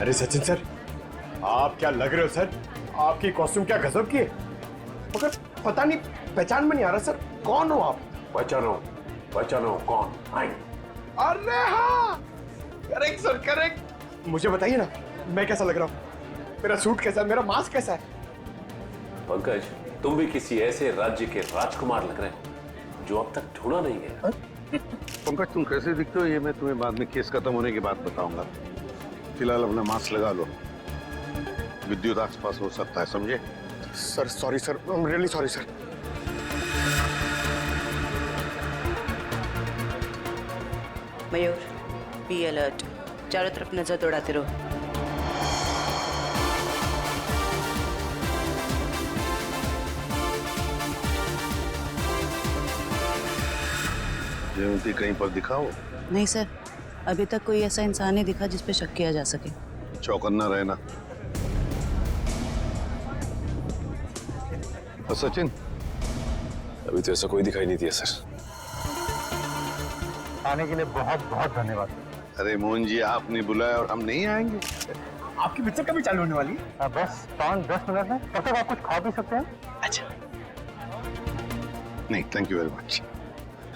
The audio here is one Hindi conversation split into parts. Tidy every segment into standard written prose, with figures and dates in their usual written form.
अरे सचिन सर, आप क्या लग रहे हो सर? आपकी कॉस्ट्यूम क्या गजब की है, मगर पता नहीं, पहचान में नहीं आ रहा सर, कौन हो आप? पहचानो कौन? अरे हाँ, करेक्ट सर करेक्ट। मुझे बताइए ना, मैं कैसा लग रहा हूँ? मेरा सूट कैसा है, मेरा मास्क कैसा है? पंकज, तुम भी किसी ऐसे राज्य के राजकुमार लग रहे हो जो अब तक ढूंढा नहीं गया। पंकज, तुम कैसे दिखते हो ये मैं तुम्हें बाद में केस खत्म होने के बाद बताऊंगा। फिलहाल अपना मास्क लगा लो, विद्युत आसपास हो सकता है, समझे? Sir sorry sir, I am really sorry sir. Mayur, be alert, चारों तरफ नजर दौड़ाते रहो। जयवंती कहीं पर दिखाओ। नहीं सर, अभी तक कोई ऐसा इंसान नहीं दिखा जिस पे शक किया जा सके। चौकन्ना रहना। और सचिन? अभी तो ऐसा कोई दिखाई नहीं दिया सर। आने के लिए बहुत बहुत धन्यवाद। अरे मोहन जी, आपने बुलाया और हम नहीं आएंगे? आपकी पिक्चर कभी चालू होने वाली है? बस 5-10 मिनट में, तब तक आप कुछ खा भी सकते हैं। अच्छा। नहीं, थैंक यू वेरी मच।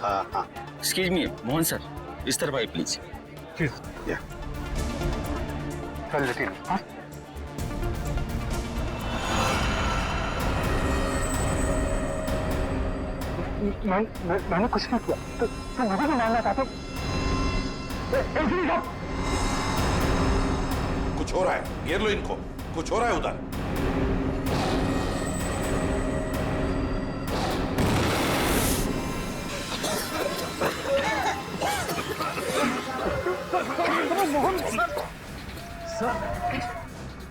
हाँ हाँ, एक्सक्यूज मी मोहन सर, इस तरफ आइए प्लीज। या चल लेकिन मैंने कुछ नहीं किया, तो मुझे भी मानना चाहते? कुछ हो रहा है, घेर लो इनको, कुछ हो रहा है उधर।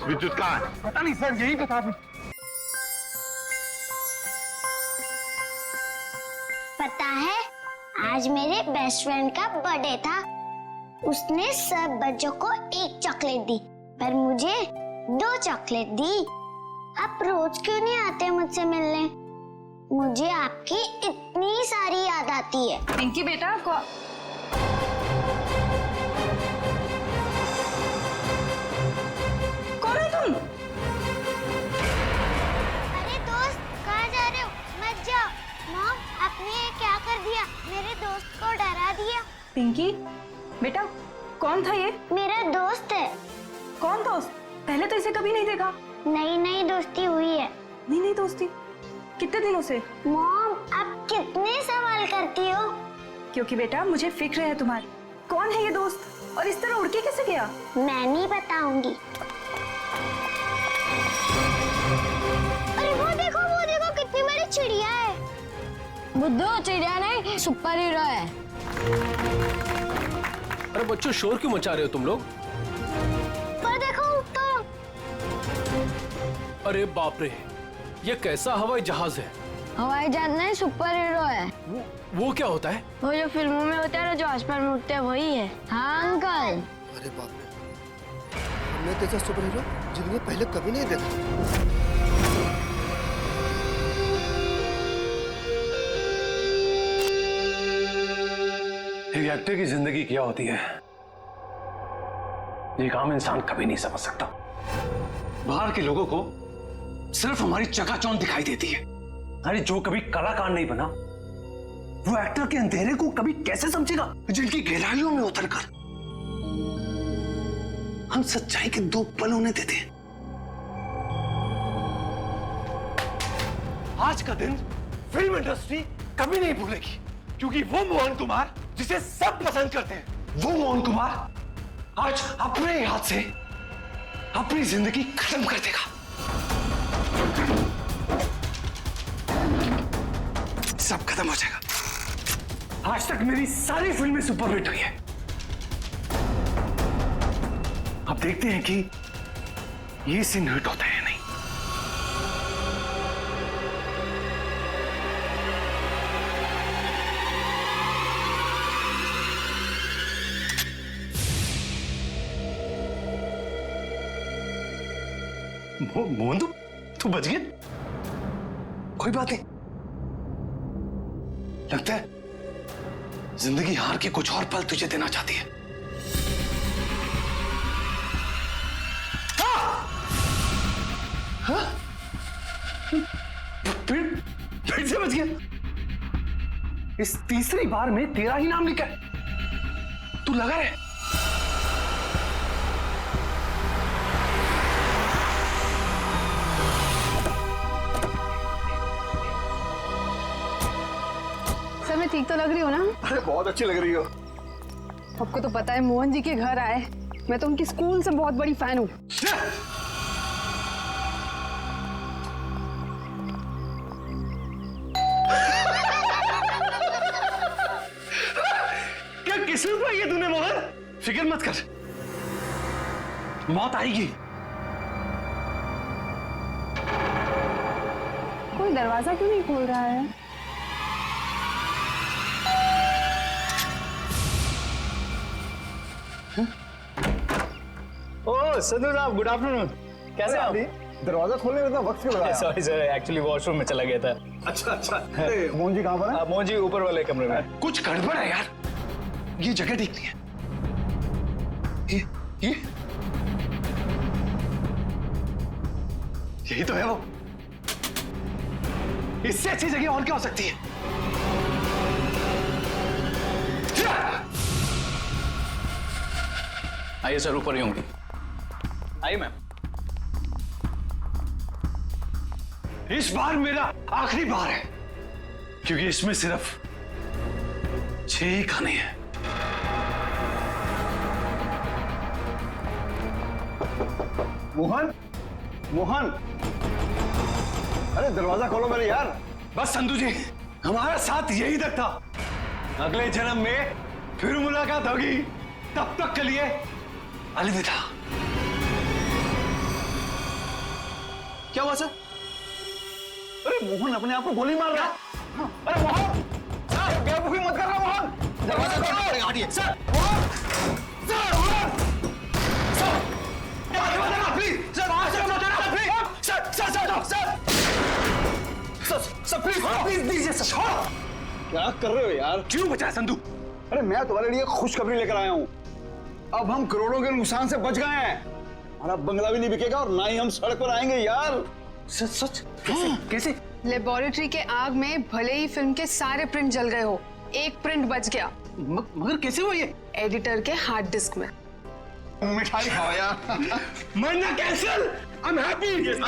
विद्युत कहाँ है? पता नहीं सर, यही बता दें। पता है, आज मेरे बेस्ट फ्रेंड का बर्थडे था। उसने सब बच्चों को एक चॉकलेट दी, पर मुझे 2 चॉकलेट दी। आप रोज क्यों नहीं आते मुझसे मिलने? मुझे आपकी इतनी सारी याद आती है। पिंकी बेटा, कौन है तुम? अरे दोस्त, कहाँ जा रहे हो? मत जाओ। मॉम, आपने ये क्या कर दिया? मेरे दोस्त को डरा दिया। पिंकी बेटा, कौन था ये? मेरा दोस्त है। कौन दोस्त? पहले तो इसे कभी नहीं देखा। नई नई दोस्ती हुई है। नहीं दोस्ती, कितने दिनों से? मॉम, आप कितने सवाल करती हो? क्योंकि बेटा मुझे फिक्र है तुम्हारी। कौन है ये दोस्त और इस तरह उड़ के कैसे गया? मैं नहीं बताऊंगी। अरे वो देखो कितनी बड़ी चिड़िया है। बुद्धू, चिड़िया नहीं, सुपर हीरो है। अरे बच्चों, शोर क्यों मचा रहे हो तुम लोग? पर देखो तो। अरे बाप रे, ये कैसा हवाई जहाज है? हवाई जहाज नहीं, सुपर हीरो है। वो क्या होता है? वो जो फिल्मों में होता है ना, जो आसमान में उड़ते हैं, वही है। हाँ अंकल। अरे बाप रे, हमने तो ऐसा सुपर हीरो जिंदगी में पहले कभी नहीं देखा। एक एक्टर की जिंदगी क्या होती है, ये आम इंसान कभी नहीं समझ सकता। बाहर के लोगों को सिर्फ हमारी चकाचौंध दिखाई देती है। अरे जो कभी कलाकार नहीं बना, वो एक्टर के अंधेरे को कभी कैसे समझेगा? जिनकी गहराइयों में उतरकर हम सच्चाई के 2 पल होने देते हैं। आज का दिन फिल्म इंडस्ट्री कभी नहीं भूलेगी, क्योंकि वो मोहन कुमार जिसे सब पसंद करते हैं, वो मोहन कुमार आज अपने हाथ से अपनी जिंदगी खत्म कर देगा। सब खत्म हो जाएगा। आज तक मेरी सारी फिल्में सुपरहिट हुई है। अब देखते हैं कि ये सीन हिट होता है या नहीं। मोहन, तू बच गया? कोई बात नहीं। लगता है जिंदगी हार के कुछ और पल तुझे देना चाहती है। हाँ? फिर से बच गया। इस तीसरी बार में तेरा ही नाम लिखा है। तू लगा है। सर मैं ठीक तो लग रही हूँ ना? अरे बहुत अच्छी लग रही हो। आपको तो पता है मोहन जी के घर आए, मैं तो उनकी स्कूल से बहुत बड़ी फैन हूँ। क्या किस्मत पाई है तूने मोहन? फिक्र मत कर, मौत आएगी। कोई दरवाजा क्यों नहीं खोल रहा है? ओह संधू साहब, गुड आफ्टरनून। कैसे आप? दरवाजा खोलने में इतना वक्त क्यों लगाया? सॉरी सर, एक्चुअली वॉशरूम में चला गया था। अच्छा। मोहन जी कहाँ पर है? मोहन जी ऊपर वाले कमरे में। कुछ गड़बड़ है यार, ये जगह देखनी है। ये यही तो है वो। इससे अच्छी जगह और क्या हो सकती है? आइए सर, ऊपर ही होंगे। आइए मैम। इस बार मेरा आखिरी बार है, क्योंकि इसमें सिर्फ 6 ही खाने हैं। मोहन, अरे दरवाजा खोलो मेरे यार। बस संधू जी, हमारा साथ यही तक था। अगले जन्म में फिर मुलाकात होगी, तब तक के लिए अलविदा। क्या हुआ सर? अरे मोहन अपने आप को गोली मार रहा है। अरे मोहन, बेवकूफी मत कर रहा मोहन। दरवाजा खोलना पड़ेगा, हटिए। Sir, Mohan, sir, Mohan, sir, please, sir, please, sir, क्या कर रहे हो यार? क्यों बचा संधू? अरे मैं तुम्हारे लिए खुशखबरी लेकर आया हूँ। अब हम करोड़ों के नुकसान से बच गए हैं। हमारा बंगला भी नहीं बिकेगा और ना ही हम सड़क पर आएंगे यार। सच? कैसे? लेबोरेटरी के आग में भले ही फिल्म के सारे प्रिंट जल गए हो, एक प्रिंट बच गया। मगर कैसे हुआ ये? एडिटर के हार्ड डिस्क में। मिठाई खाओ यार। मरना cancel. I am happy.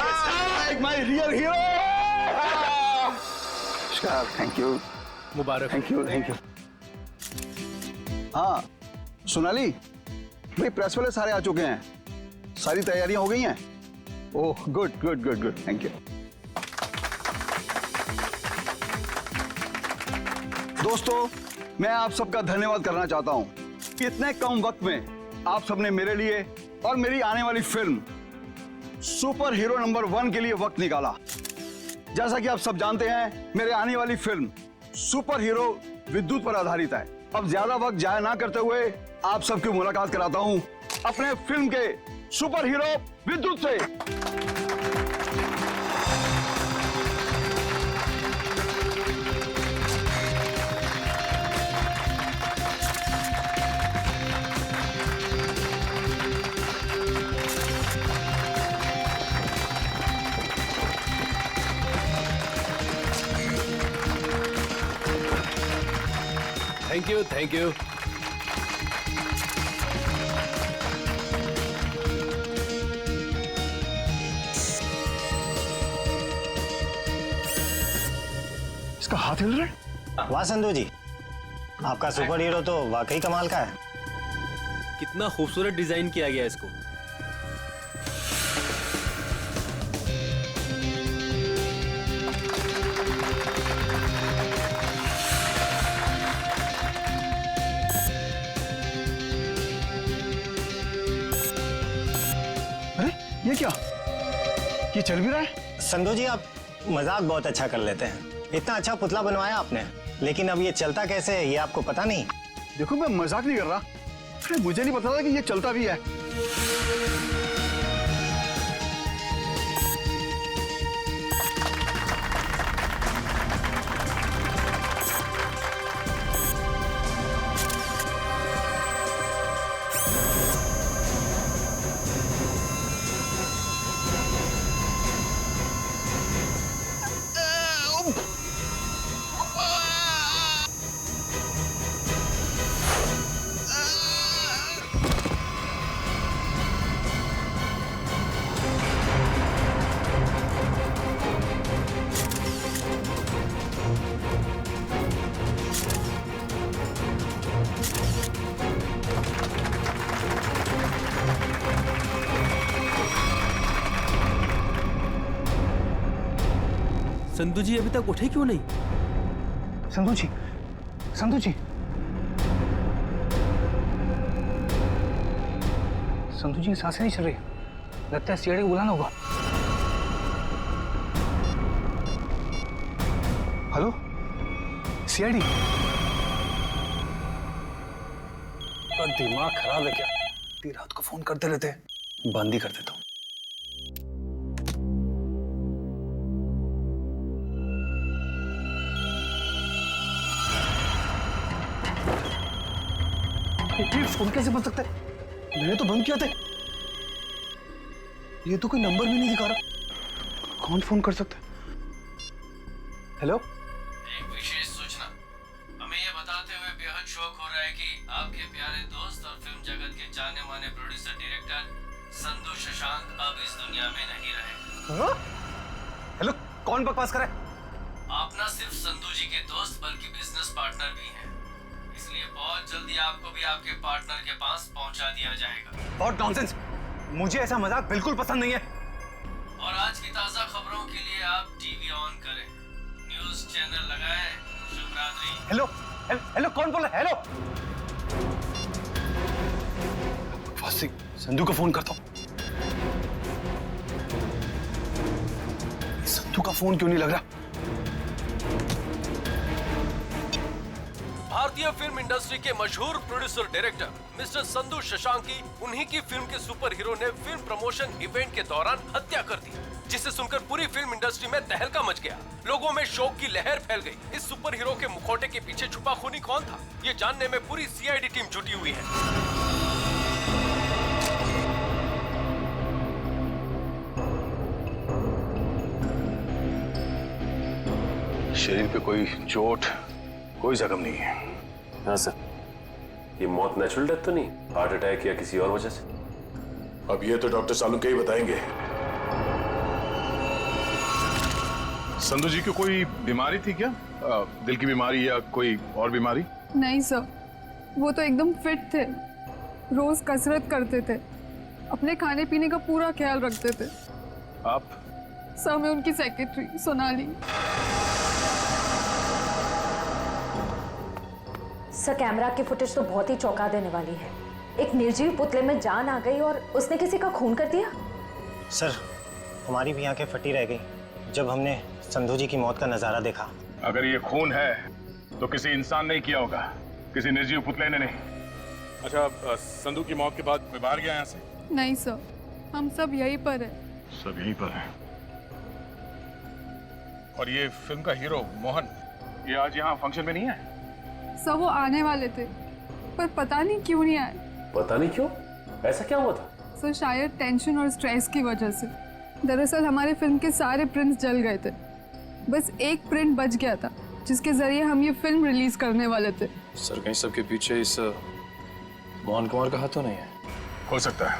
My real hero. Thank you, Mubarak. Thank you. हाँ सोनाली, भाई प्रेस वाले सारे आ चुके हैं, सारी तैयारियां हो गई हैं। Oh good, thank you. दोस्तों, मैं आप सबका धन्यवाद करना चाहता हूं कि इतने कम वक्त में आप सबने मेरे लिए और मेरी आने वाली फिल्म सुपर हीरो नंबर 1 के लिए वक्त निकाला। जैसा कि आप सब जानते हैं, मेरे आने वाली फिल्म सुपर हीरो विद्युत पर आधारित है। अब ज्यादा वक्त जाया ना करते हुए आप सबकी मुलाकात कराता हूं अपने फिल्म के सुपर हीरो विद्युत से। Thank you. इसका हाथ हिल रहा है। वाह संधू जी, आपका सुपर हीरो तो वाकई कमाल का है। कितना खूबसूरत डिजाइन किया गया इसको। अरे ये क्या, ये चल भी रहा है? संधू जी, आप मजाक बहुत अच्छा कर लेते हैं। इतना अच्छा पुतला बनवाया आपने, लेकिन अब ये चलता कैसे है ये आपको पता नहीं? देखो मैं मजाक नहीं कर रहा। अरे मुझे नहीं पता था कि ये चलता भी है। संधू जी अभी तक उठे क्यों नहीं? संधू जी, संधू जी, संधू जी की सांसें नहीं चल रही। लगता है सीआईडी को बुलाना होगा। Hello, CID? का दिमाग खराब है क्या? इतनी रात को फोन करते रहते हैं। बंद ही कर देता हूँ। ये फोन कैसे बंद सकता है? मैंने तो बंद किया था। ये तो कोई नंबर भी नहीं दिखा रहा। कौन फोन कर सकता है? हेलो? एक विशेष सूचना। हमें यह बताते हुए बेहद शौक हो रहा है कि आपके प्यारे दोस्त और फिल्म जगत के जाने माने प्रोड्यूसर डायरेक्टर संधू शशांक अब इस दुनिया में नहीं रहे। हेलो, कौन बकवास कर रहा है? आप न सिर्फ संधू जी के दोस्त बल्कि बिजनेस पार्टनर भी हैं। इसलिए बहुत जल्दी आपको भी आपके पार्टनर के पास पहुंचा दिया जाएगा। बहुत नॉनसेंस। मुझे ऐसा मजाक बिल्कुल पसंद नहीं है। और आज की ताजा खबरों के लिए आप टीवी ऑन करें, न्यूज चैनल लगाएं। शुभ रात्रि। हेलो, हेलो, कौन बोल रहा है? हेलो, संधू को फोन करता हूँ। संधू का फोन क्यों नहीं लग रहा? भारतीय फिल्म इंडस्ट्री के मशहूर प्रोड्यूसर डायरेक्टर मिस्टर संधू शशांकी, उन्हीं की फिल्म के सुपर हीरो ने फिल्म प्रमोशन इवेंट के दौरान हत्या कर दी, जिसे सुनकर पूरी फिल्म इंडस्ट्री में तहलका मच गया। लोगों में शोक की लहर फैल गई। इस सुपर हीरो के मुखौटे के पीछे छुपा खूनी कौन था, ये जानने में पूरी सीआईडी टीम जुटी हुई है। शरीर पे कोई चोट, कोई जख्म नहीं है। हाँ सर, ये मौत नेचुरल डेथ तो नहीं, हार्ट अटैक या किसी और वजह से? अब ये तो डॉक्टर सालुंके ही बताएंगे। संधू जी को कोई बीमारी थी क्या? दिल की बीमारी या कोई और बीमारी? नहीं सर, वो तो एकदम फिट थे। रोज कसरत करते थे, अपने खाने पीने का पूरा ख्याल रखते थे। आप? सर, मैं उनकी सेक्रेटरी सोनाली। सर, कैमरा की फुटेज तो बहुत ही चौंका देने वाली है। एक निर्जीव पुतले में जान आ गई और उसने किसी का खून कर दिया। सर, हमारी भी आंखें फटी रह गई जब हमने संधू जी की मौत का नजारा देखा। अगर ये खून है तो किसी इंसान ने किया होगा, किसी निर्जीव पुतले ने नहीं। अच्छा, संधू की मौत के बाद मैं बाहर गया यहाँ से? नहीं सर, हम सब यहीं पर है। सब यहीं पर है। और ये फिल्म का हीरो मोहन, ये आज यहाँ फंक्शन में नहीं है? सर, वो आने वाले थे पर पता नहीं क्यों नहीं आए। पता नहीं क्यों? ऐसा क्या हुआ था? सर, शायद टेंशन और स्ट्रेस की वजह से। दरअसल हमारे फिल्म के सारे प्रिंट्स जल गए थे। बस एक प्रिंट बच गया था जिसके जरिए हम ये फिल्म रिलीज करने वाले थे। सर, कहीं सबके पीछे इस मोहन कुमार का हाथ तो नहीं है? हो सकता है।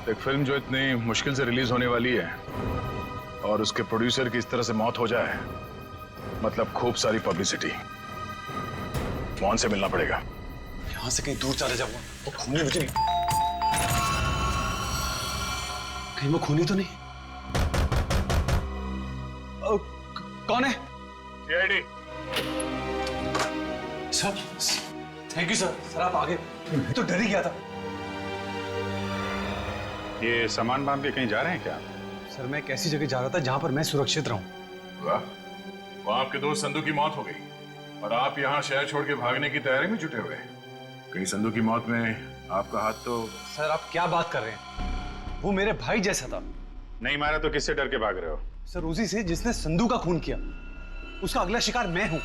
एक फिल्म जो इतनी मुश्किल से रिलीज होने वाली है और उसके प्रोड्यूसर की इस तरह से मौत हो जाए, मतलब खूब सारी पब्लिसिटी। मोहन से मिलना पड़ेगा। यहाँ से कहीं दूर चले जाऊंगा तो खूनी मुझे नहीं। कहीं वो खूनी तो नहीं? कौन है? CID. Sir, thank you sir. Sir, आप आगे। मैं तो डर ही गया था। ये सामान बांध के कहीं जा रहे हैं क्या? सर, मैं एक ऐसी जगह जा रहा था जहां पर मैं सुरक्षित रहूं। वाह, वहां आपके दोस्त संधू की मौत हो गई और आप यहाँ शहर छोड़ के भागने की तैयारी में जुटे हुए। कहीं संधू की मौत में आपका हाथ तो? सर, आप क्या बात कर रहे हैं? वो मेरे भाई जैसा था। नहीं मारा तो किससे डर के भाग रहे हो? सर, उसी से जिसने संधू का खून किया। उसका अगला शिकार मैं हूं।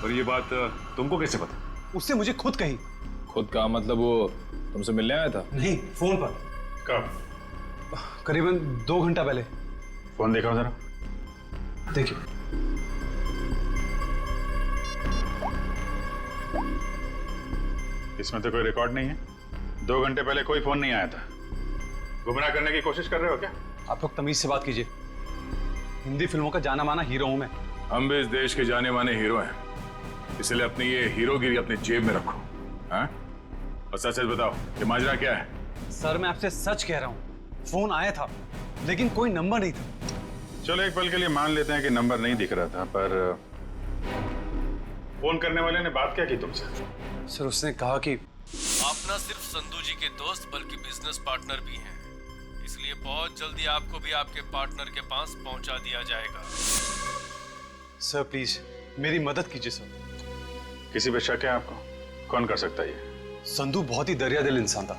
और ये बात तुमको कैसे पता? उससे मुझे खुद कही। खुद का मतलब वो तुमसे मिलने आया था? नहीं, फोन पर। कब? करीबन 2 घंटा पहले। फोन देखा जरा। देखिए। इसमें तो कोई रिकॉर्ड नहीं है। 2 घंटे पहले कोई फोन नहीं आया था। गुमराह करने की कोशिश कर रहे हो क्या? आप लोग तमीज से बात कीजिए। हिंदी फिल्मों का जाना माना हीरो हूं मैं। हम भी इस देश के जाने माने हीरो हैं, इसलिए अपनी ये हीरोगिरी अपने जेब में रखो। हाँ? और सच सच बताओ, ये माजरा क्या है? सर, मैं आपसे सच कह रहा हूं। फोन आया था लेकिन कोई नंबर नहीं था। चलो एक पल के लिए मान लेते हैं कि नंबर नहीं दिख रहा था, पर फोन करने वाले ने बात क्या की तुमसे? सर उसने कहा कि आप न सिर्फ संधू जी के दोस्त बल्कि बिजनेस पार्टनर भी हैं, इसलिए बहुत जल्दी आपको भी आपके पार्टनर के पास पहुंचा दिया जाएगा। सर प्लीज मेरी मदद कीजिए सर। किसी पे शक है आपको? कौन कर सकता है ये? संधू बहुत ही दरिया दिल इंसान था,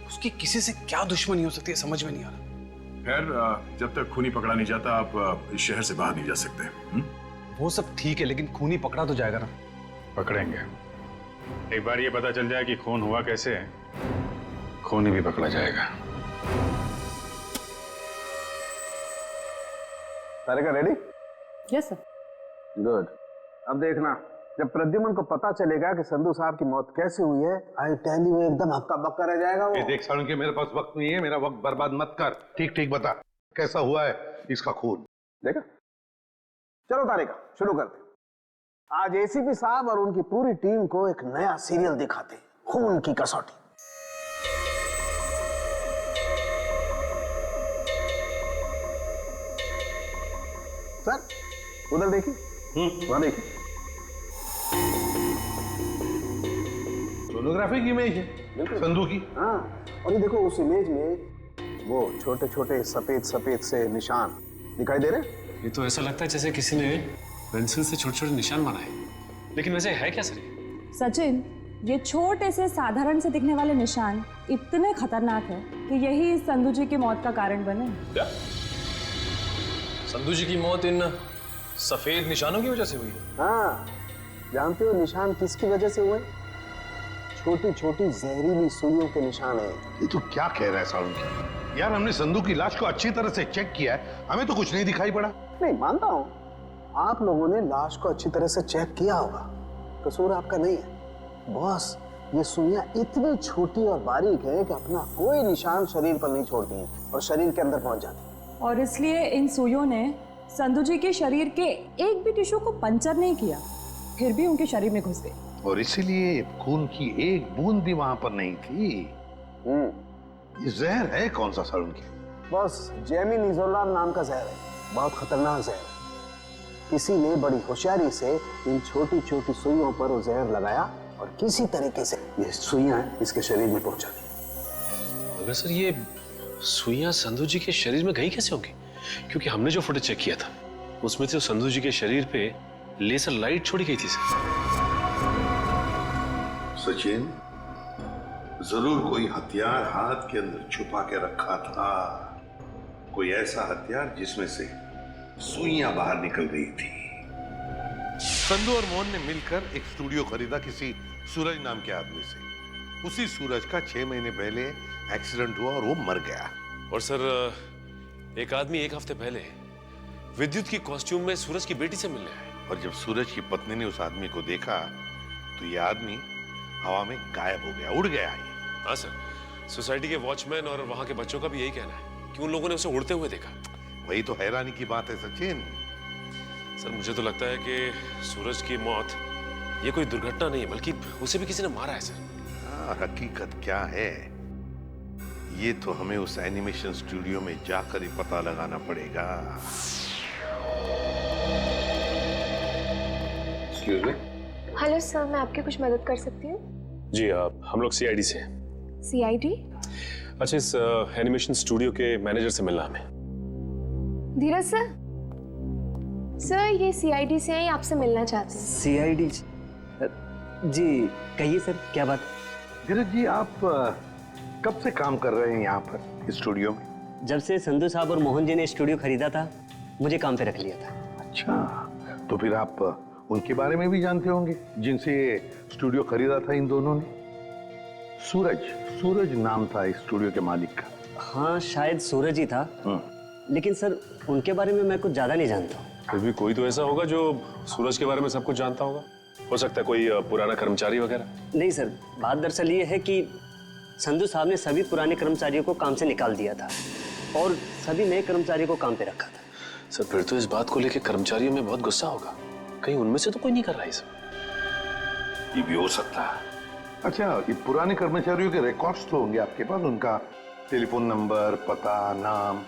उसकी किसी से क्या दुश्मनी हो सकती है समझ में नहीं आ रहा। खैर, जब तक खूनी पकड़ा नहीं जाता आप इस शहर से बाहर नहीं जा सकते। वो सब ठीक है, लेकिन खूनी पकड़ा तो जाएगा ना। पकड़ेंगे। एक बार ये पता चल जाए कि खून हुआ कैसे, खूनी भी पकड़ा जाएगा। तारिका रेडी? Yes sir. गुड। अब देखना, जब प्रद्युमन को पता चलेगा कि संधू साहब की मौत कैसे हुई है, आई टेल यू एकदम हक्का बक्का रह जाएगा वो। देख सालुंके, मेरे पास वक्त नहीं है, मेरा वक्त बर्बाद मत कर। ठीक ठीक बता कैसा हुआ है इसका खून। देखा? चलो तारिका शुरू करते। आज एसीपी साहब और उनकी पूरी टीम को एक नया सीरियल दिखाते, खून की कसौटी। सर उधर देखिए, वहां देखिए। सोनोग्राफी की इमेज है संधू की। हाँ, और ये देखो उस इमेज में वो छोटे छोटे सफेद सफेद से निशान दिखाई दे रहे। ये तो ऐसा लगता है जैसे किसी ने पेंसिल से छोटे छोटे निशान बनाए, लेकिन वैसे है क्या सर? सचिन, ये छोटे से साधारण से दिखने वाले निशान इतने खतरनाक है कि यही संधू जी की मौत का कारण बने। क्या? संधू जी की मौत इन सफेद निशानों की वजह से हुई है? हाँ, जानते हो निशान किसकी वजह से हुए? छोटी छोटी जहरीली सुइयों के निशान है। ये तो क्या कह रहा है सालुंके? यार हमने संधू की लाश को अच्छी तरह से चेक किया है, हमें तो कुछ नहीं दिखाई पड़ा। नहीं मानता हूँ, आप लोगों ने लाश को अच्छी तरह से चेक किया होगा, कसूर आपका नहीं है। बॉस, ये सुइयां इतनी छोटी और बारीक है कि अपना कोई निशान शरीर पर नहीं छोड़ती हैं और शरीर के अंदर पहुंच जाती हैं। और इसलिए इन सुइयों ने संधू जी के शरीर के एक भी टिश्यू को पंचर नहीं किया, फिर भी उनके शरीर में घुस गए। और इसीलिए खून की एक बूंद भी वहां पर नहीं थी। ये जहर है कौन सा सालुंके? बस जेमिनिजोलाम नाम का जहर है, बहुत खतरनाक जहर है। किसी ने बड़ी होशियारी से इन छोटी छोटी सुइयों पर वो जहर लगाया और किसी तरीके से ये सुइयां इसके शरीर में पहुंचा दी। मगर सर ये सुइयां संधू जी के शरीर में गई कैसे होंगी? क्योंकि हमने जो फुटेज चेक किया था उसमें से संधू जी के शरीर पे लेजर लाइट छोड़ी गई थी सर। सचिन, जरूर कोई हथियार हाथ के अंदर छुपा के रखा था, कोई ऐसा हथियार जिसमें से सुइयां बाहर निकल गई थी। संधू और मोहन ने मिलकर एक स्टूडियो खरीदा किसी सूरज नाम के आदमी से। उसी सूरज का 6 महीने पहले एक्सीडेंट हुआ और वो मर गया। और सर एक आदमी एक हफ्ते पहले विद्युत की कॉस्ट्यूम में सूरज की बेटी से मिलने आया। और जब सूरज की पत्नी ने उस आदमी को देखा तो ये आदमी हवा में गायब हो गया, उड़ गया। हाँ सर, सोसाइटी के वॉचमैन और वहां के बच्चों का भी यही कहना है कि उन लोगों ने उसे उड़ते हुए देखा। वही तो हैरानी की बात है सचिन। सर मुझे तो लगता है कि सूरज की मौत ये कोई दुर्घटना नहीं है, बल्कि उसे भी किसी ने मारा है सर। हकीकत क्या है ये तो हमें उस एनिमेशन स्टूडियो में जाकर ही पता लगाना पड़ेगा। Excuse me. हेलो सर, मैं आपकी कुछ मदद कर सकती हूँ? जी हम लोग सीआईडी से हैं। सीआईडी? अच्छा, इस एनिमेशन स्टूडियो के मैनेजर से मिलना हमें। धीरज सर, सर ये सीआईडी से हैं, आपसे मिलना चाहते हैं। सीआईडी? जी कहिए सर, क्या बात? धीरज जी, आप कब से काम कर रहे हैं यहाँ पर स्टूडियो में? जब से संधू साहब और मोहन जी ने स्टूडियो खरीदा था, मुझे काम पे रख लिया था। अच्छा, तो फिर आप उनके बारे में भी जानते होंगे जिनसे स्टूडियो खरीदा था इन दोनों ने? सूरज नाम था इस स्टूडियो के मालिक का। हाँ शायद सूरज ही था, लेकिन सर उनके बारे में मैं कुछ ज्यादा नहीं जानता हूँ। फिर भी कोई तो ऐसा होगा जो सूरज के बारे में सब कुछ जानता होगा। हो सकता है कोई पुराना कर्मचारी वगैरह। नहीं सर, बात दरअसल ये है कि संधू साहब ने सभी पुराने कर्मचारियों को काम से निकाल दिया था और सभी नए कर्मचारियों को काम पे रखा था। सर फिर तो इस बात को लेकर कर्मचारियों में बहुत गुस्सा होगा, कहीं उनमें से तो कोई नहीं कर रहा है सब। ये भी हो सकता है। अच्छा, ये पुराने कर्मचारियों के रिकॉर्ड्स तो होंगे आपके पास, उनका टेलीफोन नंबर, पता, नाम?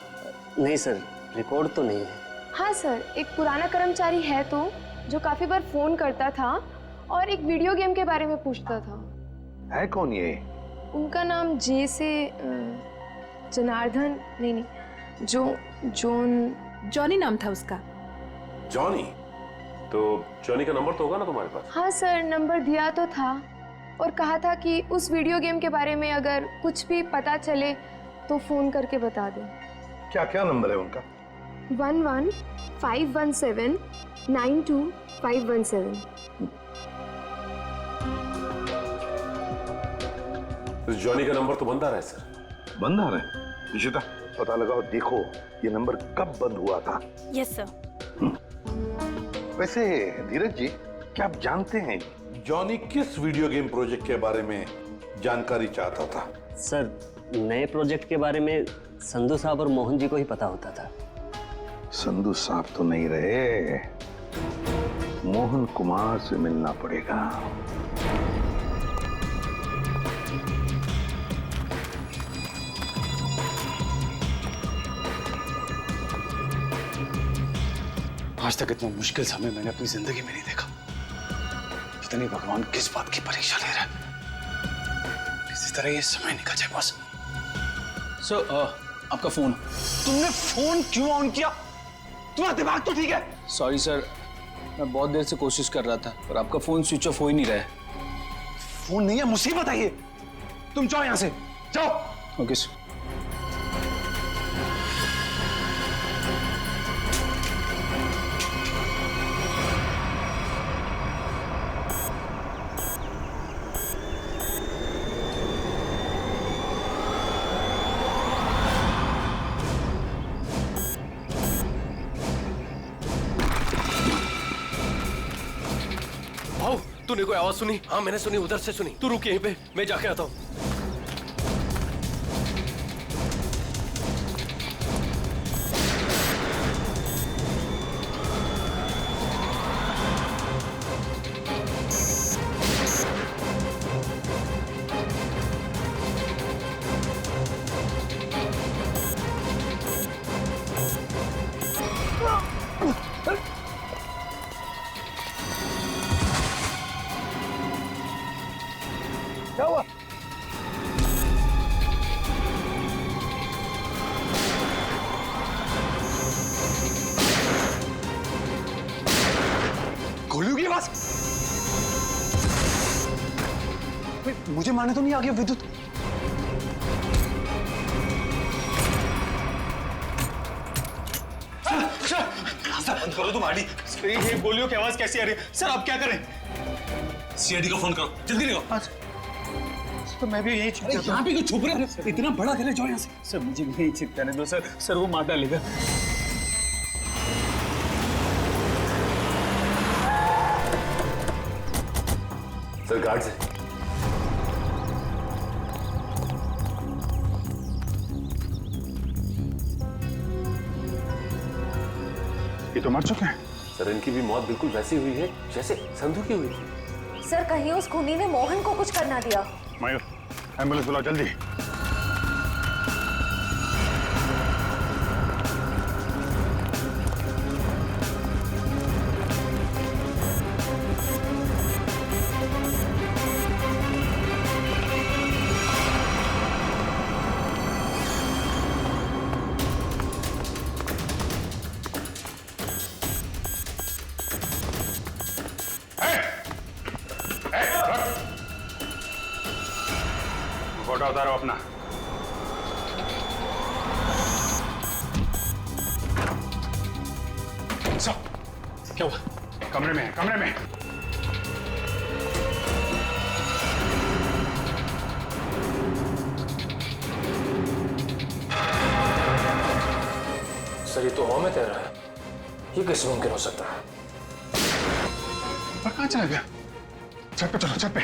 नहीं सर, रिकॉर्ड तो नहीं है। हाँ सर, एक पुराना कर्मचारी है तो जो काफी बार फोन करता था और एक वीडियो गेम के बारे में पूछता था। है कौन ये? उनका नाम जे से जनार्दन नहीं, जॉनी नाम था उसका। जॉनी? तो जॉनी का नंबर तो होगा ना तुम्हारे पास? हाँ सर, नंबर दिया तो था और कहा था कि उस वीडियो गेम के बारे में अगर कुछ भी पता चले तो फोन करके बता दें। क्या क्या नंबर है उनका? 11-517-92517। जॉनी का नंबर तो बंद आ रहा है सर। बंद आ रहा है? निशिता पता लगाओ, देखो ये नंबर कब बंद हुआ था। Yes sir. वैसे धीरज जी, क्या आप जानते हैं जॉनी किस वीडियो गेम प्रोजेक्ट के बारे में जानकारी चाहता था? सर, नए प्रोजेक्ट के बारे में संधू साहब और मोहन जी को ही पता होता था। संधू साहब तो नहीं रहे, मोहन कुमार से मिलना पड़ेगा। आज तक इतना मुश्किल समय मैंने अपनी जिंदगी में नहीं देखा। पता नहीं भगवान किस बात की परीक्षा ले रहा है। किसी तरह ये समय निकल जाए बस। सर, आपका फोन। तुमने फोन क्यों ऑन किया? तुम्हारा दिमाग तो ठीक है? सॉरी सर, मैं बहुत देर से कोशिश कर रहा था पर आपका फोन स्विच ऑफ हो ही नहीं रहा है। फोन नहीं है, मुसीबत है ये। तुम जाओ यहां से, जाओ। Okay sir. तूने कोई आवाज सुनी? हाँ मैंने सुनी, उधर से सुनी। तू रुक यहीं पे, मैं जाके आता हूँ। क्या हुआ? गोलियों की आवाज। मुझे मारने तो नहीं आ गया विद्युत? बंद करो तुम आड़ी। ये गोलियों की आवाज कैसी आ रही है? सर आप क्या करें? सीआईडी को फोन करो, जल्दी करो। तो मैं भी यही छुप जाता हूं। यहाँ पे क्यों छुप रहे हैं? इतना बड़ा घर है, जाओ यहाँ से। सर मुझे भी यही छिप जाने दो सर। सर वो मार डालेगा। सर गार्ड से। ये तो मर चुके हैं। सर इनकी भी मौत बिल्कुल वैसी हुई है जैसे संधू की हुई थी। सर कहीं उस खूनी ने मोहन को कुछ करना दिया। मयूर, एम्बुलेंस बुलाओ जल्दी। फोटो उतारो अपना। क्या हुआ? कमरे में है, कमरे में। सर ये तो हवा में तैर रहा है। ये कैसे मुमकिन हो सकता है? और कहाँ चला गया? छत पे चलो, छत पे।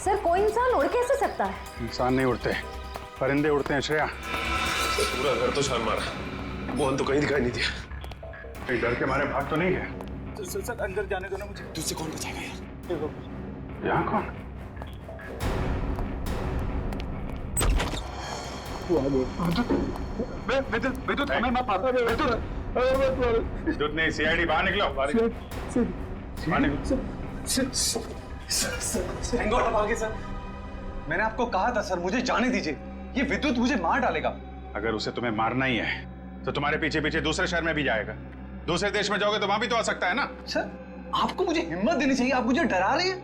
सर कोई इंसान उड़ कैसे सकता है? इंसान नहीं उड़ते, परिंदे उड़ते हैं श्रेया। सर पूरा घर तो छान मारा, मोहन तो कहीं दिखाई नहीं दिया। कहीं डर के मारे भाग तो नहीं है? सर अंदर जाने दो ना मुझे। तुझसे कौन बचाएगा यार? यहाँ कौन? विद्युत हमें मत मारो। विद्युत नहीं, सीआईडी बाहर निकलो, बाहर निकलो। सर मैंने आपको कहा था सर, मुझे जाने दीजिए, ये विद्युत मुझे मार डालेगा। अगर उसे तुम्हें मारना ही है तो तुम्हारे पीछे पीछे दूसरे शहर में भी जाएगा। दूसरे देश में जाओगे तो वहां भी तो आ सकता है ना। सर आपको मुझे हिम्मत देनी चाहिए, आप मुझे डरा रहे हैं।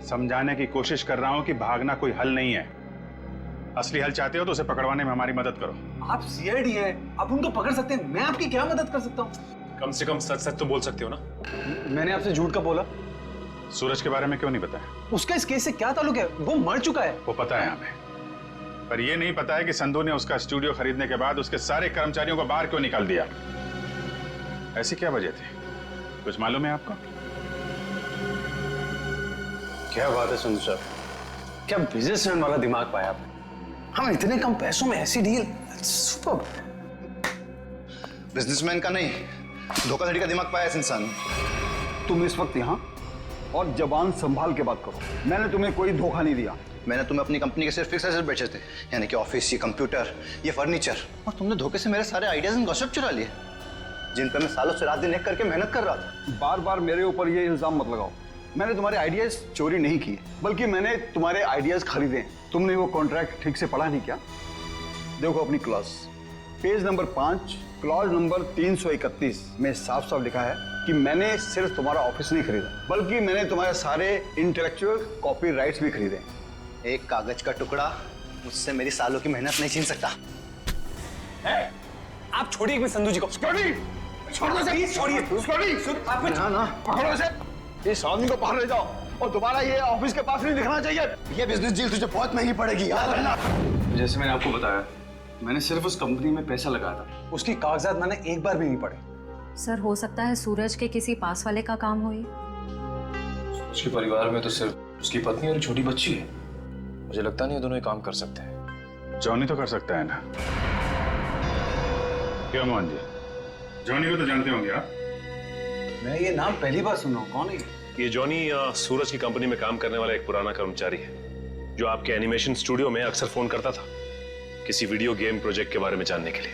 समझाने की कोशिश कर रहा हूं कि भागना कोई हल नहीं है। असली हल चाहते हो तो उसे पकड़वाने में हमारी मदद करो। आप सीआईडी हैं, आप उनको पकड़ सकते हैं, मैं आपकी क्या मदद कर सकता हूँ? कम से कम सच सच तो बोल सकते हो ना। मैंने आपसे झूठ का बोला। सूरज के बारे में क्यों नहीं बताया? उसका इस केस से क्या ताल्लुक है? वो मर चुका है। वो पता है हमें, पर यह नहीं पता है कि संधू ने उसका स्टूडियो खरीदने के बाद उसके सारे कर्मचारियों को बाहर क्यों निकाल दिया। ऐसी क्या वजह थी, कुछ मालूम है आपको? क्या बात है संधू साहब, क्या बिजनेसमैन वाला दिमाग पाया आपने। हम इतने कम पैसों में ऐसी डील, सुपर। बिजनेसमैन का नहीं, धोखाधड़ी का दिमाग पाया इस इंसान ने। तुम इस वक्त यहाँ और जबान संभाल के बात करो। मैंने तुम्हें कोई धोखा नहीं दिया। मैंने तुम्हें अपनी कंपनी के सिर्फ फिक्स एसेट बेचे थे, यानी कि ऑफिस, ये कंप्यूटर, ये फर्नीचर, और तुमने धोखे से मेरे सारे आइडियाज एंड गॉसिप चुरा लिए, जिन पर मैं सालों से रात दिन एक करके मेहनत कर रहा था। बार बार मेरे ऊपर ये इल्जाम मत लगाओ। मैंने तुम्हारे आइडियाज चोरी नहीं किए, बल्कि मैंने तुम्हारे आइडियाज खरीदे। तुमने वो कॉन्ट्रैक्ट ठीक से पढ़ा नहीं क्या? देखो अपनी clause, page number 5, clause number 331 में साफ साफ लिखा है कि मैंने सिर्फ तुम्हारा ऑफिस नहीं खरीदा, बल्कि मैंने तुम्हारे सारे इंटेलेक्चुअल कॉपीराइट्स भी खरीदे। एक कागज का टुकड़ा मुझसे मेरी सालों की मेहनत नहीं छीन सकता। आप छोड़िए एक संधू जी को। छोड़िए, ना पकड़ो इसे, इस आदमी को बाहर ले जाओ और दोबारा ये ऑफिस के पास नहीं दिखना चाहिए। ये बिजनेस डील तुझे बहुत महंगी पड़ेगी, याद रखना। जैसे मैंने आपको बताया, मैंने सिर्फ उस कंपनी में पैसा लगाया था, उसकी कागजात मैंने एक बार भी नहीं पढ़े। सर हो सकता है सूरज के किसी पास वाले का काम हो ये। उसके परिवार में तो सिर्फ उसकी पत्नी और छोटी बच्ची है। मुझे लगता नहीं ये दोनों ही काम कर सकते हैं। जॉनी तो कर सकता है ना, क्यों मोहन जी? जॉनी को तो जानते होंगे आप। मैं ये नाम पहली बार सुन रहा हूँ, कौन है ये जॉनी सूरज की कंपनी में काम करने वाला एक पुराना कर्मचारी है, जो आपके एनिमेशन स्टूडियो में अक्सर फोन करता था किसी वीडियो गेम प्रोजेक्ट के बारे में जानने के लिए।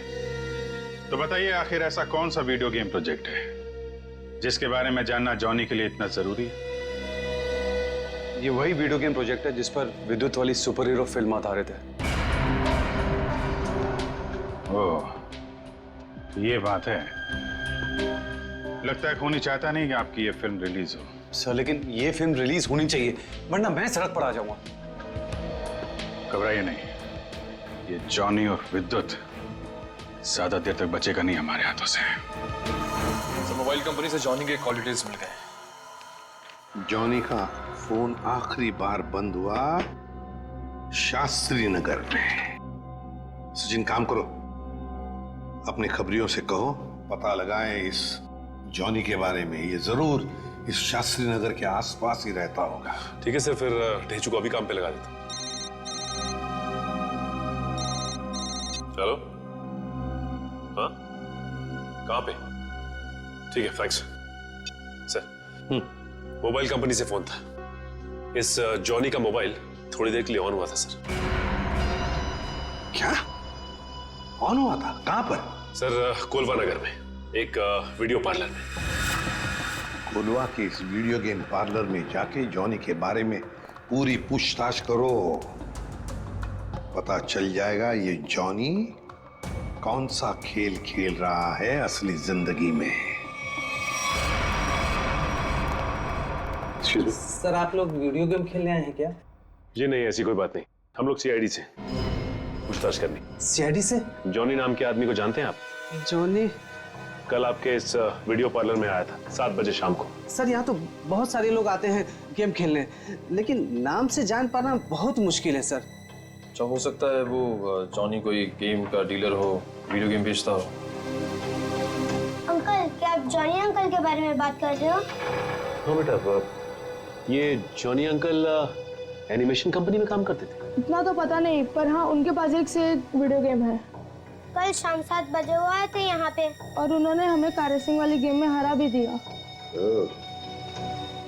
तो बताइए, आखिर ऐसा कौन सा वीडियो गेम प्रोजेक्ट है जिसके बारे में जानना जॉनी के लिए इतना जरूरी है? ये वही वीडियो गेम प्रोजेक्ट है जिस पर विद्युत वाली सुपर हीरो फिल्म आधारित है। ओह, ये बात है। लगता है खूनी चाहता नहीं कि आपकी ये फिल्म रिलीज हो। सर लेकिन ये फिल्म रिलीज होनी चाहिए, वरना मैं सड़क पर आ जाऊंगा। घबराइए नहीं, ये जॉनी और विद्युत ज्यादा देर तक बचेगा नहीं हमारे हाथों से। मोबाइल कंपनी से जॉनी के कॉल डिटेल्स मिल गए। जॉनी का फोन आखिरी बार बंद हुआ शास्त्री नगर में। सचिन, काम करो, अपने खबरियों से कहो पता लगाएं इस जॉनी के बारे में। ये जरूर इस शास्त्री नगर के आसपास ही रहता होगा। ठीक है सर, फिर ढेचू को अभी काम पे लगा देता हूं। हेलो, हाँ, कहाँ पे? ठीक है, थैंक्स सर। मोबाइल कंपनी से फोन था। इस जॉनी का मोबाइल थोड़ी देर के लिए ऑन हुआ था सर। क्या ऑन हुआ था? कहां पर? सर कोलवा नगर में एक वीडियो पार्लर में। कोलवा के इस वीडियो गेम पार्लर में जाके जॉनी के बारे में पूरी पूछताछ करो। पता चल जाएगा ये जॉनी कौन सा खेल खेल रहा है असली जिंदगी में। सर आप लोग वीडियो गेम खेलने आए हैं क्या? जी नहीं, ऐसी कोई बात नहीं। हम लोग सीआईडी से पूछताछ करनी। सीआईडी से? जॉनी नाम के आदमी को जानते हैं आप? जॉनी कल आपके इस वीडियो पार्लर में आया था 7 बजे शाम को। सर यहाँ तो बहुत सारे लोग आते हैं गेम खेलने, लेकिन नाम से जान पाना बहुत मुश्किल है सर। अच्छा, हो सकता है वो जॉनी कोई गेम का डीलर हो, वीडियो गेम बेचता हो। अंकल, क्या आप जॉनी अंकल के बारे में बात कर रहे हो? हाँ बेटा, ये जॉनी अंकल एनिमेशन कंपनी में काम करते थे। इतना तो पता नहीं, पर हाँ उनके पास एक से एक वीडियो गेम है। कल शाम 7 बजे वो आए थे यहाँ पे और उन्होंने हमें कार रेसिंग वाली गेम में हरा भी दिया।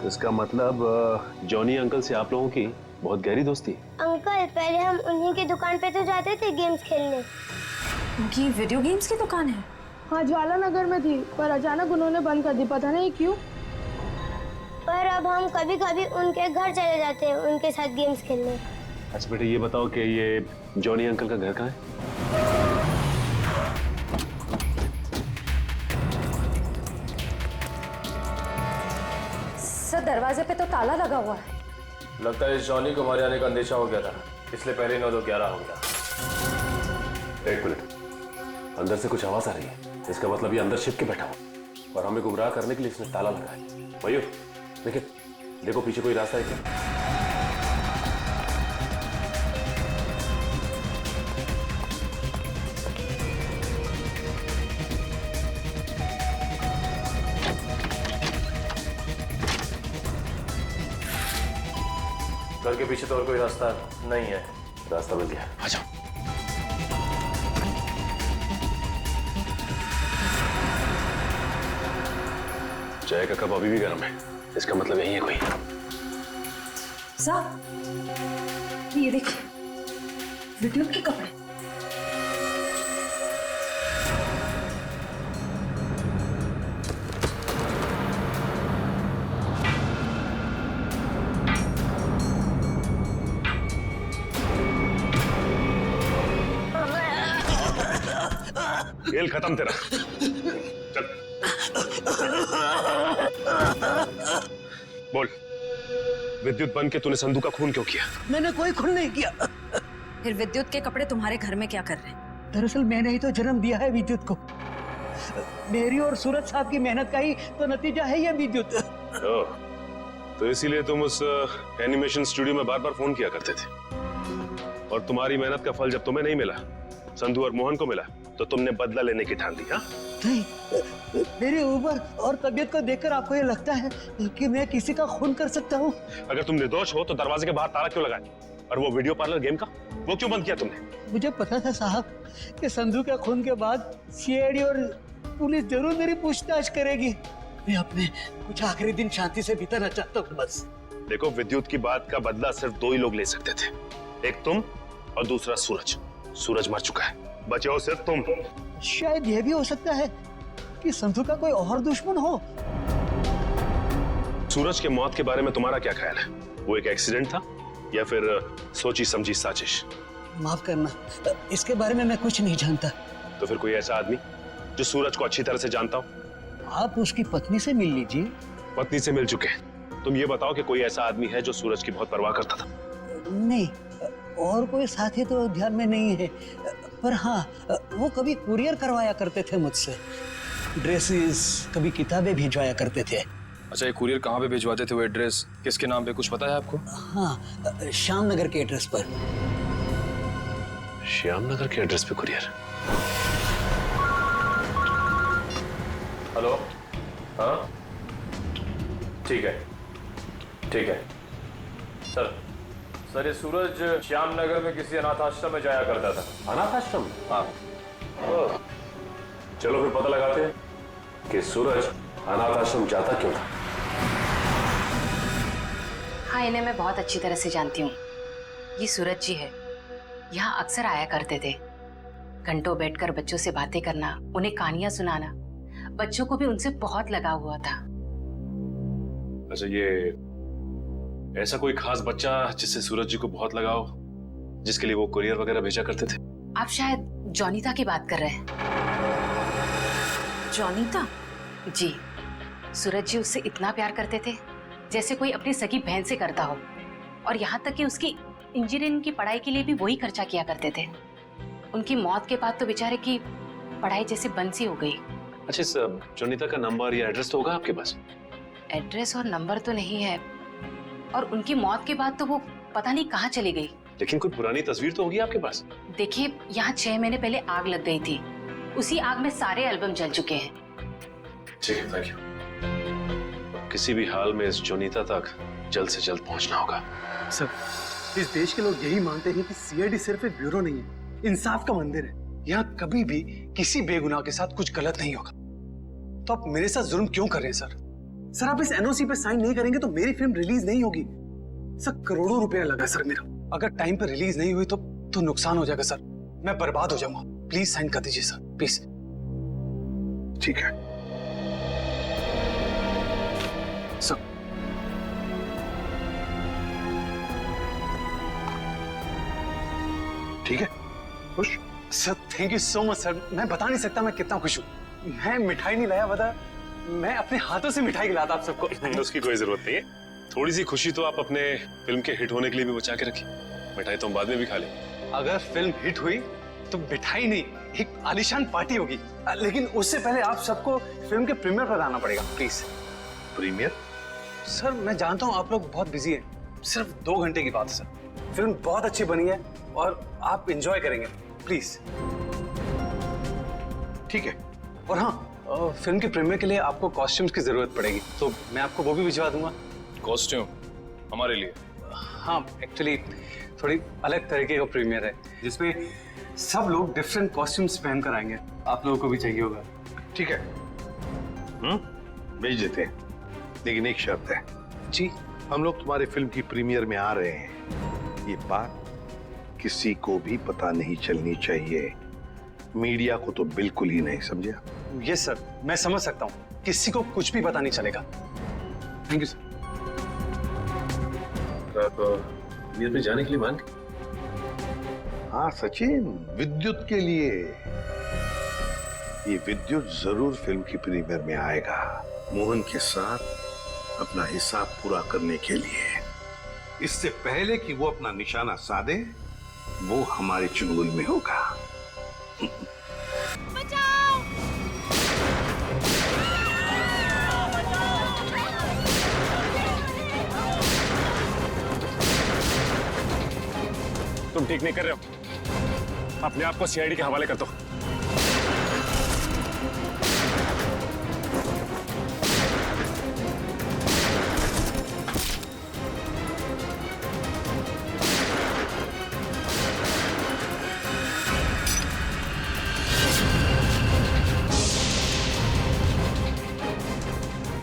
इसका मतलब जॉनी अंकल से आप लोगों की बहुत गहरी दोस्ती। अंकल पहले हम उन्हीं की दुकान पे तो जाते थे गेम्स खेलने। उनकी वीडियो गेम्स की दुकान है? हाँ, ज्वाला नगर में थी, पर अचानक उन्होंने बंद कर दी, पता नहीं क्यों। पर अब हम कभी कभी उनके घर चले जाते हैं उनके साथ गेम्स खेलने। अच्छा बेटे, ये बताओ कि ये जॉनी अंकल का घर कहाँ है? सर, दरवाजे पे तो ताला लगा हुआ है। लगता है इस जॉनी को हमारे आने का अंदेशा हो गया था, इसलिए पहले 9-2-11 हो गया। एक मिनट, अंदर से कुछ आवाज आ रही है। इसका मतलब ये अंदर छिप के बैठा हो और हमें गुमराह करने के लिए इसने ताला लगाया। मयूर, देखिए, देखो पीछे कोई रास्ता है क्या? घर के पीछे तो और कोई रास्ता नहीं है। रास्ता मिल गया, आ जाओ। चाय का कप अभी भी गर्म है, इसका मतलब यही है कोई। साहब, ये देखिए, विद्युत के कपड़े। खेल खत्म तेरा। चल बोल, विद्युत बन के तूने संधू का खून क्यों किया? मैंने कोई खून नहीं किया। फिर विद्युत के कपड़े तुम्हारे घर में क्या कर रहे हैं? दरअसल मैंने ही तो जन्म दिया है विद्युत को। मेरी और सूरज साहब की मेहनत का ही तो नतीजा है ये विद्युत। तो इसीलिए तुम उस एनिमेशन स्टूडियो में बार बार फोन किया करते थे, और तुम्हारी मेहनत का फल जब तुम्हें नहीं मिला, संधू और मोहन को मिला, तो तुमने बदला लेने की ठान ली। हाँ, नहीं, मेरी उम्र और तबीयत को देखकर आपको ये लगता है कि मैं किसी का खून कर सकता हूँ? अगर तुम निर्दोष हो तो दरवाजे के बाहर ताला क्यों लगाया? और वो वीडियो पार्लर गेम का, वो क्यों बंद किया तुमने? मुझे पता था साहब कि संधू के खून के बाद सीआईडी और पुलिस जरूर मेरी पूछताछ करेगी। मैं अपने कुछ आखिरी दिन शांति से बिताना चाहता हूँ बस। देखो, विद्युत की बात का बदला सिर्फ 2 ही लोग ले सकते थे, एक तुम और दूसरा सूरज। सूरज मर चुका है, बचे हो सिर्फ तुम। शायद यह भी हो सकता है कि संधू का कोई और दुश्मन हो। सूरज के मौत के बारे में तुम्हारा क्या ख्याल है? वो एक एक्सीडेंट था या फिर सोची समझी साजिश? माफ करना, इसके बारे में मैं कुछ नहीं जानता। तो फिर कोई ऐसा आदमी जो सूरज को अच्छी तरह से जानता हो? आप उसकी पत्नी से मिल लीजिए। पत्नी से मिल चुके हैं, तुम ये बताओ कि कोई ऐसा आदमी है जो सूरज की बहुत परवाह करता था? नहीं, और कोई साथी तो ध्यान में नहीं है, पर हाँ, वो कभी कुरियर करवाया करते थे मुझसे, ड्रेसेस, कभी किताबें भिजवाया करते थे। अच्छा, ये कुरियर कहाँ पे भिजवाते थे? वो एड्रेस किसके नाम पे, कुछ पता है आपको? हाँ, श्याम नगर के एड्रेस पर। श्याम नगर के एड्रेस पे कुरियर? हेलो, हाँ ठीक है, ठीक है सर। सर, ये सूरज श्याम नगर में किसी अनाथ आश्रम में जाया करता था। अनाथ आश्रम? हाँ। चलो फिर पता लगाते हैं कि सूरज अनाथ आश्रम जाता क्यों था। हाँ, इन्हें मैं बहुत अच्छी तरह से जानती हूँ। ये सूरज जी है, यहाँ अक्सर आया करते थे। घंटों बैठकर बच्चों से बातें करना, उन्हें कहानियां सुनाना, बच्चों को भी उनसे बहुत लगाव हुआ था। अच्छा, ये ऐसा कोई खास बच्चा जिससे सूरज जी को बहुत लगाव, जिसके लिए वो कुरियर वगैरह भेजा करते थे? आप शायद जॉनीता की बात कर रहे हैं। जॉनीता? जी, सूरज जी उससे इतना प्यार करते थे जैसे कोई अपनी सगी बहन से करता हो, और यहाँ तक कि उसकी इंजीनियरिंग की पढ़ाई के लिए भी वही खर्चा किया करते थे। उनकी मौत के बाद तो बेचारे की पढ़ाई जैसे बंद सी हो गई। अच्छा, इस जॉनीता का नंबर या एड्रेस तो होगा आपके पास? एड्रेस और नंबर तो नहीं है, और उनकी मौत के बाद तो वो पता नहीं कहाँ चली गई। लेकिन कोई पुरानी तस्वीर तो होगी आपके पास? देखिए, यहाँ 6 महीने पहले आग लग गई थी, उसी आग में सारे एल्बम जल चुके हैं। ठीक है, थैंक यू। किसी भी हाल में इस जोनीता तक जल्द से जल्द पहुंचना होगा। सर, इस देश के लोग यही मानते हैं कि सीआईडी सिर्फ एक ब्यूरो नहीं है, इंसाफ का मंदिर है। यहाँ कभी भी किसी बेगुनाह के साथ कुछ गलत नहीं होगा। तो आप मेरे साथ जुल्म क्यों कर रहे हैं सर? सर, आप इस एनओसी पे साइन नहीं करेंगे तो मेरी फिल्म रिलीज नहीं होगी। सर करोड़ों रुपया लगा सर मेरा। अगर टाइम पर रिलीज नहीं हुई तो नुकसान हो जाएगा सर, मैं बर्बाद हो जाऊंगा। प्लीज साइन कर दीजिए सर, प्लीज। ठीक है सर। ठीक है, खुश? Sir thank you so much sir, मैं बता नहीं सकता मैं कितना खुश हूँ। मैं मिठाई नहीं लाया, बता मैं अपने हाथों से मिठाई खिलाता आप सबको। उसकी कोई जरूरत नहीं है, थोड़ी सी खुशी तो आप अपने फिल्म के हिट होने के लिए भी बचा के रखिए। मिठाई तो हम बाद में भी खा लेंगे। अगर फिल्म हिट हुई तो मिठाई नहीं, एक आलीशान पार्टी होगी। लेकिन उससे पहले आप सबको फिल्म के प्रीमियर पर आना पड़ेगा प्लीज। प्रीमियर? सर मैं जानता हूँ आप लोग बहुत बिजी हैं, सिर्फ 2 घंटे की बात है सर। फिल्म बहुत अच्छी बनी है और आप एंजॉय करेंगे, प्लीज। ठीक है। और हाँ, फिल्म के प्रीमियर के लिए आपको कॉस्ट्यूम्स की जरूरत पड़ेगी, तो मैं आपको वो भी भिजवा दूंगा। कॉस्ट्यूम हमारे लिए? हाँ, एक्चुअली थोड़ी अलग तरीके का प्रीमियर है जिसमें सब लोग डिफरेंट कॉस्ट्यूम्स पहन कर आएंगे। आप लोगों को भी चाहिए होगा। ठीक है, भेज देते हैं, लेकिन एक शर्त है। जी? हम लोग तुम्हारे फिल्म की प्रीमियर में आ रहे हैं, ये बात किसी को भी पता नहीं चलनी चाहिए, मीडिया को तो बिल्कुल ही नहीं, समझे? यस सर, मैं समझ सकता हूँ, किसी को कुछ भी पता नहीं चलेगा। Thank you sir. आप मीर पे जाने के लिए मान गए? हाँ सचिन, विद्युत के लिए। ये विद्युत जरूर फिल्म की प्रीमियर में आएगा, मोहन के साथ अपना हिसाब पूरा करने के लिए। इससे पहले कि वो अपना निशाना साधे, वो हमारे चुंगल में होगा। तुम ठीक नहीं कर रहे हो, अपने आप को सीआईडी के हवाले कर दो।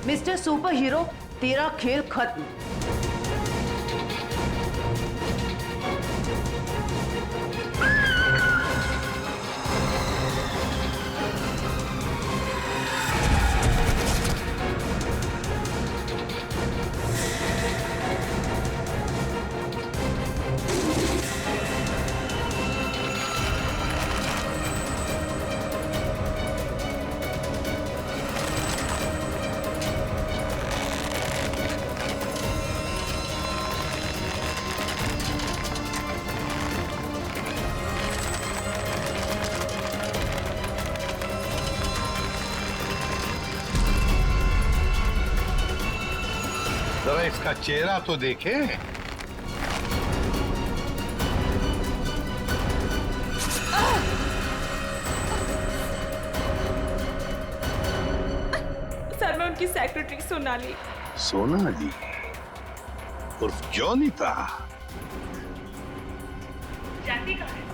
मिस्टर सुपर हीरो, तेरा खेल खत्म। जरा इसका चेहरा तो देखे। सर मैं उनकी सेक्रेटरी सोनाली। सोनाली उर्फ जॉनी था। जाती कहाँ है?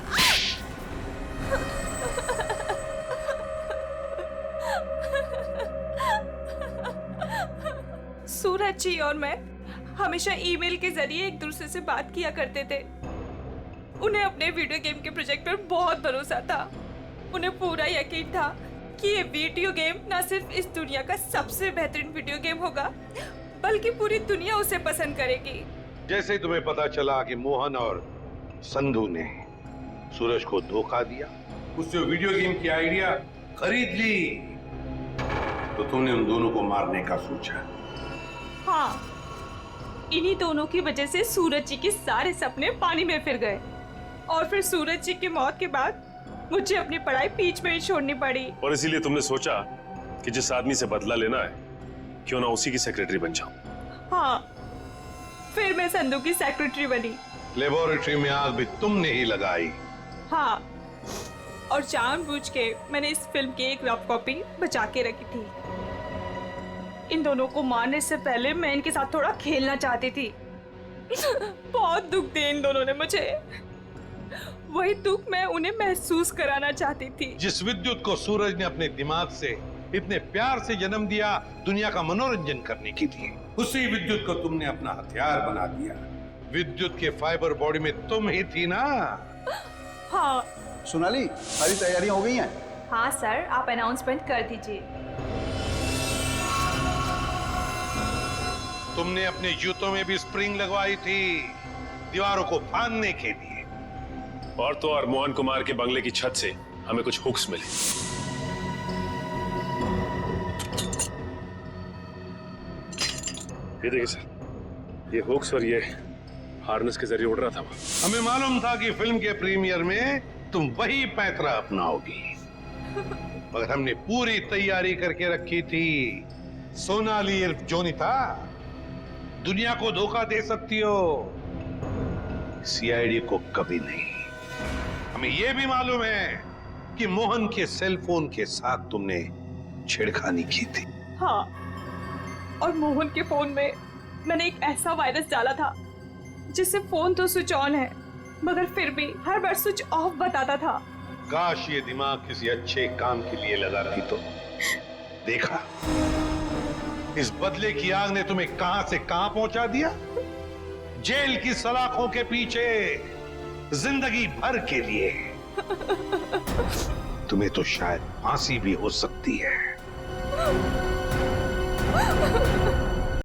सूरज जी और मैं हमेशा ईमेल के जरिए एक दूसरे से बात किया करते थे। उन्हें अपने वीडियो गेम के प्रोजेक्ट पर बहुत भरोसा था। उन्हें पूरा यकीन था कि ये वीडियो गेम न सिर्फ इस दुनिया का सबसे बेहतरीन वीडियो गेम होगा, बल्कि पूरी दुनिया उसे पसंद करेगी। जैसे तुम्हें पता चला कि मोहन और संधू ने सूरज को धोखा दिया, उससे वीडियो गेम की आइडिया खरीद ली, तो तुमने उन दोनों को मारने का सोचा। हाँ, इन्हीं दोनों की वजह से सूरज जी के सारे सपने पानी में फिर गए और फिर सूरज जी की मौत के बाद मुझे अपनी पढ़ाई बीच में ही छोड़नी पड़ी। और इसीलिए तुमने सोचा कि जिस आदमी से बदला लेना है, क्यों ना उसी की सेक्रेटरी बन जाऊं। हाँ, फिर मैं संधू की सेक्रेटरी बनी। लेबोरेटरी में आग भी तुमने ही लगाई। हाँ, और जानबूझ के मैंने इस फिल्म की एक रफ कॉपी बचा के रखी थी। इन दोनों को मारने से पहले मैं इनके साथ थोड़ा खेलना चाहती थी। बहुत दुख दिए इन दोनों ने मुझे, वही दुख मैं उन्हें महसूस कराना चाहती थी। जिस विद्युत को सूरज ने अपने दिमाग से इतने प्यार से जन्म दिया दुनिया का मनोरंजन करने के लिए, उसी विद्युत को तुमने अपना हथियार बना दिया विद्युत के फाइबर बॉडी में तुम ही थी ना? हाँ। सोनाली, सारी तैयारियां हो गई हैं? हाँ सर, आप अनाउंसमेंट कर दीजिए। तुमने अपने जूतों में भी स्प्रिंग लगवाई थी, दीवारों को फाड़ने के लिए। और तो और मोहन कुमार के बंगले की छत से हमें कुछ हुक्स मिले। ये देखिए सर, ये हुक्स और ये हार्नेस के जरिए उड़ रहा था वो। हमें मालूम था कि फिल्म के प्रीमियर में तुम वही पैतरा अपनाओगी, मगर हमने पूरी तैयारी करके रखी थी। सोनाली इर्फ जोनीता, दुनिया को धोखा दे सकती हो, सीआईडी को कभी नहीं। हमें यह भी मालूम है कि मोहन के सेल फोन के साथ तुमने छेड़खानी की थी। हाँ, और मोहन के फोन में मैंने एक ऐसा वायरस डाला था जिससे फोन तो स्विच ऑन है मगर फिर भी हर बार स्विच ऑफ बताता था। काश ये दिमाग किसी अच्छे काम के लिए लगा रही तो। देखा, इस बदले की आग ने तुम्हें कहां से कहां पहुंचा दिया। जेल की सलाखों के पीछे जिंदगी भर के लिए। तुम्हें तो शायद फांसी भी हो सकती है।